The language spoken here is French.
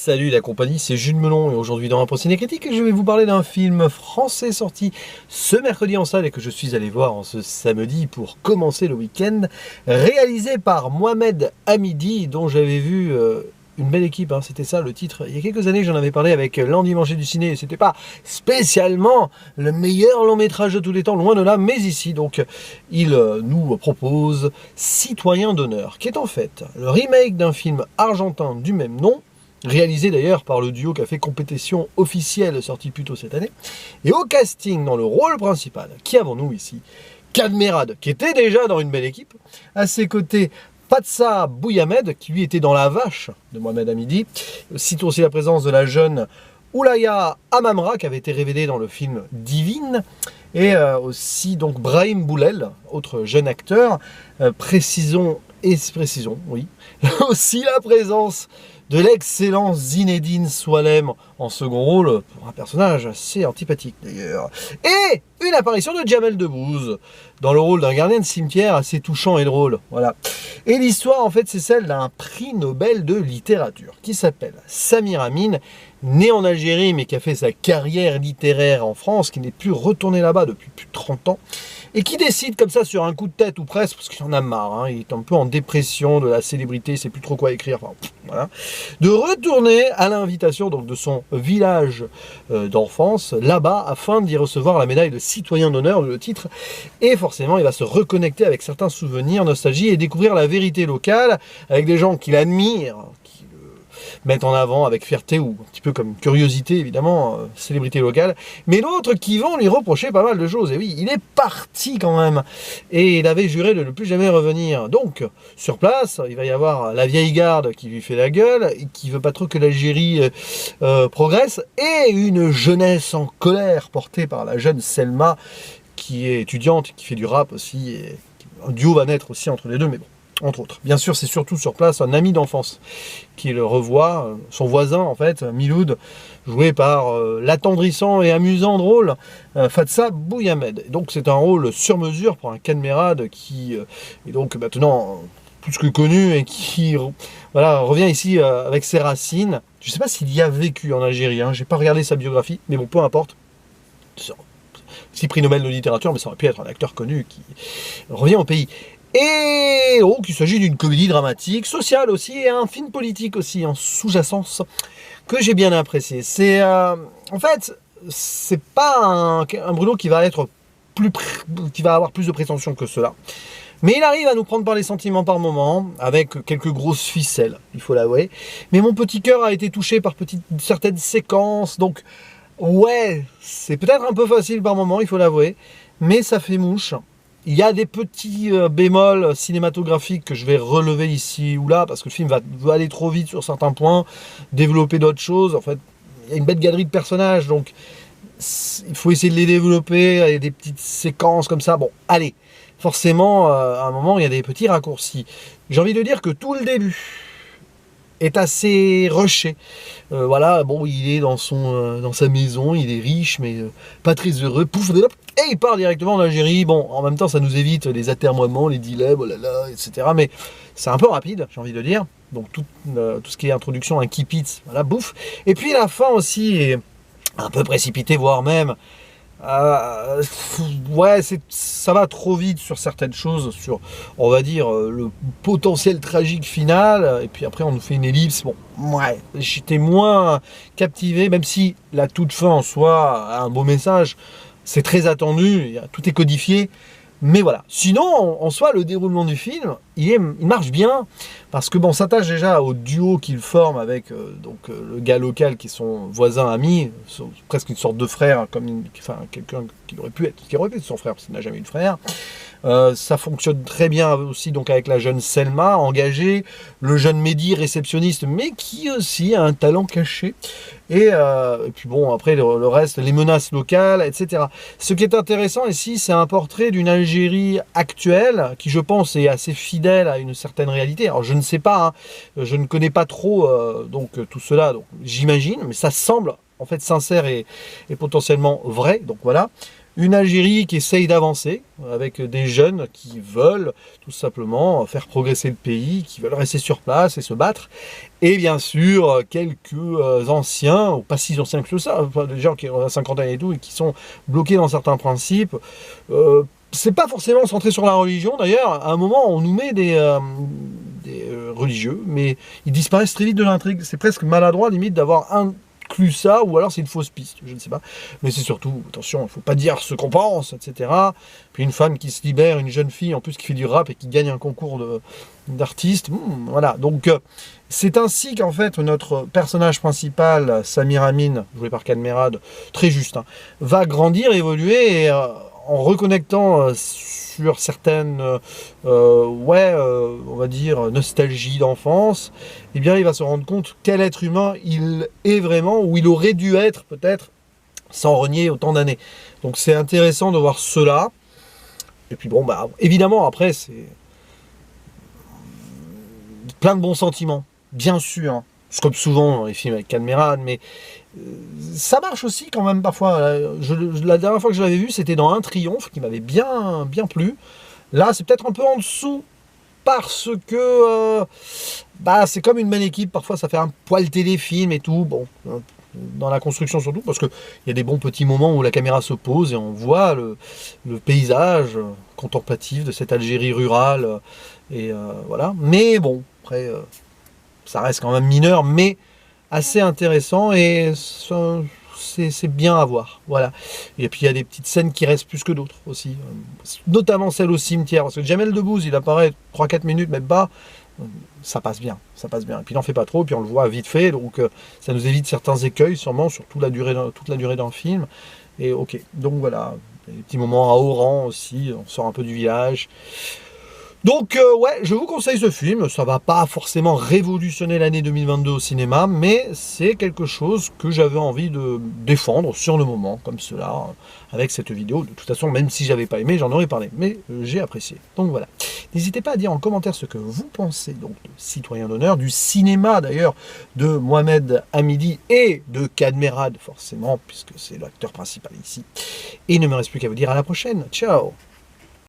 Salut la compagnie, c'est Jules Melon et aujourd'hui dans Impro Ciné Critique, je vais vous parler d'un film français sorti ce mercredi en salle et que je suis allé voir en ce samedi pour commencer le week-end, réalisé par Mohamed Hamidi, dont j'avais vu une belle équipe, hein, c'était ça le titre. Il y a quelques années, j'en avais parlé avec l'Endimanché du ciné, et c'était pas spécialement le meilleur long métrage de tous les temps, loin de là, mais ici, donc, il nous propose Citoyen d'honneur, qui est en fait le remake d'un film argentin du même nom, réalisé d'ailleurs par le duo qui a fait compétition officielle sortie plus tôt cette année. Et au casting, dans le rôle principal, qui avons-nous ici? Kadmerad, qui était déjà dans une belle équipe. À ses côtés, Fatsa Bouyamed, qui lui était dans La Vache de Mohamed Hamidi. Citons aussi la présence de la jeune Oulaya Amamra, qui avait été révélée dans le film Divine. Et aussi donc Brahim Boulel, autre jeune acteur. Précisons, oui. Aussi la présence de l'excellent Zinedine Soualem en second rôle, pour un personnage assez antipathique d'ailleurs. Et une apparition de Jamel Debbouze, dans le rôle d'un gardien de cimetière assez touchant et drôle. Voilà. Et l'histoire, en fait, c'est celle d'un prix Nobel de littérature, qui s'appelle Samir Amin, né en Algérie, mais qui a fait sa carrière littéraire en France, qui n'est plus retourné là-bas depuis plus de 30 ans, et qui décide comme ça sur un coup de tête ou presque, parce qu'il en a marre, hein, il est un peu en dépression de la célébrité, il sait plus trop quoi écrire, enfin, voilà, de retourner à l'invitation donc de son village d'enfance là-bas afin d'y recevoir la médaille de citoyen d'honneur, le titre, et forcément il va se reconnecter avec certains souvenirs, nostalgie et découvrir la vérité locale avec des gens qu'il admire, mettent en avant avec fierté ou un petit peu comme curiosité évidemment, célébrité locale, mais d'autres qui vont lui reprocher pas mal de choses. Et oui, il est parti quand même, et il avait juré de ne plus jamais revenir. Donc, sur place, il va y avoir la vieille garde qui lui fait la gueule, et qui veut pas trop que l'Algérie progresse, et une jeunesse en colère portée par la jeune Selma, qui est étudiante, qui fait du rap aussi, et un duo va naître aussi entre les deux, mais bon. Entre autres. Bien sûr, c'est surtout sur place un ami d'enfance qui le revoit, son voisin en fait, Miloud, joué par l'attendrissant et amusant drôle Fatsa Bouyamed. Donc c'est un rôle sur mesure pour un Kadmerad qui est donc maintenant plus que connu et qui voilà, revient ici avec ses racines. Je ne sais pas s'il y a vécu en Algérie, hein, j'ai pas regardé sa biographie, mais bon, peu importe. C'est prix Nobel de littérature, mais ça aurait pu être un acteur connu qui revient au pays. Et donc il s'agit d'une comédie dramatique, sociale aussi, et un film politique aussi, en sous-jacence, que j'ai bien apprécié. C'est en fait, c'est pas un Bruno qui va être qui va avoir plus de prétention que cela. Mais il arrive à nous prendre par les sentiments par moments, avec quelques grosses ficelles, il faut l'avouer. Mais mon petit cœur a été touché par certaines séquences, donc ouais, c'est peut-être un peu facile par moments, il faut l'avouer, mais ça fait mouche. Il y a des petits bémols cinématographiques que je vais relever ici ou là, parce que le film va aller trop vite sur certains points, développer d'autres choses. En fait, il y a une belle galerie de personnages, donc il faut essayer de les développer, il y a des petites séquences comme ça. Bon, allez, forcément, à un moment, il y a des petits raccourcis. J'ai envie de dire que tout le début est assez rushé. Voilà, bon, il est dans sa maison, il est riche, mais pas très heureux. Pouf, et il part directement en Algérie. Bon, en même temps, ça nous évite les atermoiements, les dilemmes, oh là là, etc. Mais c'est un peu rapide, j'ai envie de dire. Donc tout ce qui est introduction, un kipitz, voilà, bouffe. Et puis la fin aussi est un peu précipitée, voire même... ouais, ça va trop vite sur certaines choses, sur, on va dire, le potentiel tragique final, et puis après on nous fait une ellipse. Bon, ouais, j'étais moins captivé, même si la toute fin en soi a un beau message, c'est très attendu, tout est codifié, mais voilà. Sinon, en soi, le déroulement du film, il marche bien, parce que bon, s'attache déjà au duo qu'il forme avec le gars local qui est son voisin ami, presque une sorte de frère, enfin quelqu'un qui aurait pu être son frère, parce qu'il n'a jamais eu de frère. Ça fonctionne très bien aussi donc avec la jeune Selma engagée, le jeune Mehdi réceptionniste, mais qui aussi a un talent caché. Et puis bon, après le reste, les menaces locales, etc. Ce qui est intéressant ici, c'est un portrait d'une Algérie actuelle qui, je pense, est assez fidèle à une certaine réalité. Alors je ne sais pas, hein, je ne connais pas trop tout cela, donc j'imagine, mais ça semble en fait sincère et potentiellement vrai. Donc voilà. une Algérie qui essaye d'avancer, avec des jeunes qui veulent tout simplement faire progresser le pays, qui veulent rester sur place et se battre, et bien sûr quelques anciens, ou pas si anciens que ça, des gens qui ont 50 ans et tout, et qui sont bloqués dans certains principes. C'est pas forcément centré sur la religion, d'ailleurs, à un moment on nous met des religieux, mais ils disparaissent très vite de l'intrigue, c'est presque maladroit limite d'avoir inclus ça, ou alors c'est une fausse piste, je ne sais pas, mais c'est surtout, attention, il ne faut pas dire ce qu'on pense, etc. Puis une femme qui se libère, une jeune fille en plus qui fait du rap et qui gagne un concours d'artiste, voilà, donc c'est ainsi qu'en fait notre personnage principal, Samir Amin, joué par Cadmerade, très juste, hein, va grandir, évoluer, et en reconnectant sur certaines, on va dire, nostalgie d'enfance, eh bien, il va se rendre compte quel être humain il est vraiment, ou il aurait dû être, peut-être, sans renier autant d'années. Donc, c'est intéressant de voir cela. Et puis, bon, bah, évidemment, après, c'est plein de bons sentiments, bien sûr, hein. C'est comme souvent dans les films avec Cadmerade, mais ça marche aussi quand même parfois. La dernière fois que je l'avais vu, c'était dans Un Triomphe, qui m'avait bien plu. Là, c'est peut-être un peu en dessous, parce que c'est comme une bonne équipe. Parfois, ça fait un poil téléfilm et tout. Bon, dans la construction surtout, parce qu'il y a des bons petits moments où la caméra se pose et on voit le paysage contemplatif de cette Algérie rurale. Et voilà. Mais bon, après, ça reste quand même mineur, mais assez intéressant, et c'est bien à voir, voilà. Et puis il y a des petites scènes qui restent plus que d'autres aussi, notamment celle au cimetière, parce que Jamel Debbouze, il apparaît 3-4 minutes, même pas, ça passe bien, et puis il n'en fait pas trop, puis on le voit vite fait, donc ça nous évite certains écueils, sûrement, sur toute la durée dans le film, et ok, donc voilà, des petits moments à Oran aussi, on sort un peu du village. Donc ouais, je vous conseille ce film, ça va pas forcément révolutionner l'année 2022 au cinéma, mais c'est quelque chose que j'avais envie de défendre sur le moment, comme cela, avec cette vidéo. De toute façon, même si j'avais pas aimé, j'en aurais parlé, mais j'ai apprécié. Donc voilà. N'hésitez pas à dire en commentaire ce que vous pensez donc de Citoyen d'honneur, du cinéma d'ailleurs, de Mohamed Hamidi et de Cadmerade, forcément, puisque c'est l'acteur principal ici. Et il ne me reste plus qu'à vous dire à la prochaine. Ciao!